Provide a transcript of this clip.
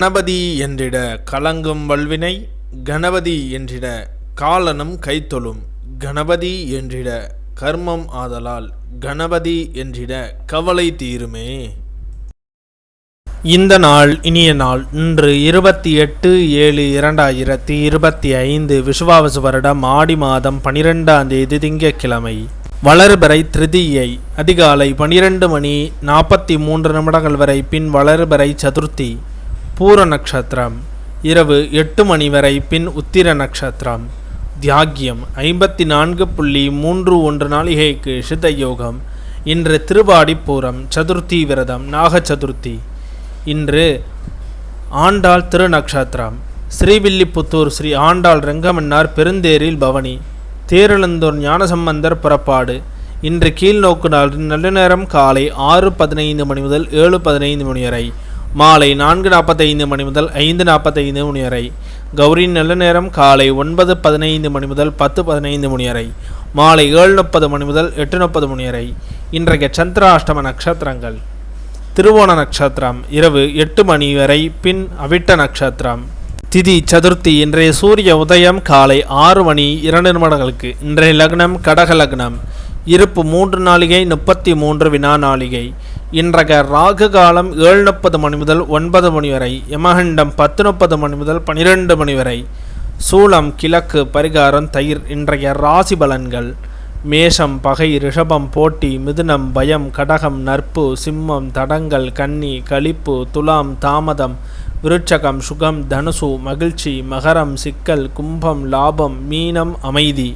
கணபதி என்றிட கலங்கும் வல்வினை, கணபதி என்றிட காலனும் கைத்தொழும், கணபதி என்றிட கர்மம் ஆதலால், கணபதி என்றிட கவலை தீருமே. இந்த நாள் இனிய நாள். இன்று 28/7/2025 விசுவாவசு வருடம் ஆடி மாதம் 12ஆம் தேதி திங்கட்கிழமை. வளர்பிறை திருதியை அதிகாலை 12:43 வரை, பின் வளர்பிறை சதுர்த்தி. பூர நட்சத்திரம் இரவு 8 மணி வரை, பின் உத்திர நட்சத்திரம். தியாகியம் 54.31 நாளிகைக்கு சித்த யோகம். இன்று திருவாடிப்பூரம் சதுர்த்தி விரதம் நாக சதுர்த்தி. இன்று ஆண்டாள் திருநக்ஷத்திரம். ஸ்ரீவில்லிபுத்தூர் ஸ்ரீ ஆண்டாள் ரெங்கமன்னார் பெருந்தேரில் பவனி. தேரெழுந்தூர் ஞானசம்பந்தர் புறப்பாடு. இன்று கீழ்நோக்கு நாள் நல்ல காலை 6:15 மணி முதல் 7:15 மணி வரை, மாலை 4:45 மணி முதல் 5:45 மணி வரை. கௌரி நல்ல நேரம் காலை 9:15 மணி முதல் 10:15 மணி வரை, மாலை 7:30 மணி முதல் 8:30 மணி வரை. இன்றைய சந்திராஷ்டம நட்சத்திரங்கள்: திருவோண நட்சத்திரம் இரவு 8 மணி வரை, பின் அவிட்ட நட்சத்திரம். திதி சதுர்த்தி. இன்றைய சூரிய உதயம் காலை 6:02 இன்றைய லக்னம் கடக லக்னம். இருப்பு 3 நாளிகை 33 வினா நாளிகை. இன்றைய ராகு காலம் 7:30 மணி முதல் 9 மணி வரை, யமகண்டம் 10:30 மணி முதல் 12 மணி வரை. சூலம் கிழக்கு, பரிகாரம் தயிர். இன்றைய ராசி பலன்கள்: மேஷம் பகை, ரிஷபம் போட்டி, மிதுனம் பயம், கடகம் நட்பு, சிம்மம் தடங்கள், கன்னி களிப்பு, துலாம் தாமதம், விருட்சகம் சுகம், தனுசு மகிழ்ச்சி, மகரம் சிக்கல், கும்பம் லாபம், மீனம் அமைதி.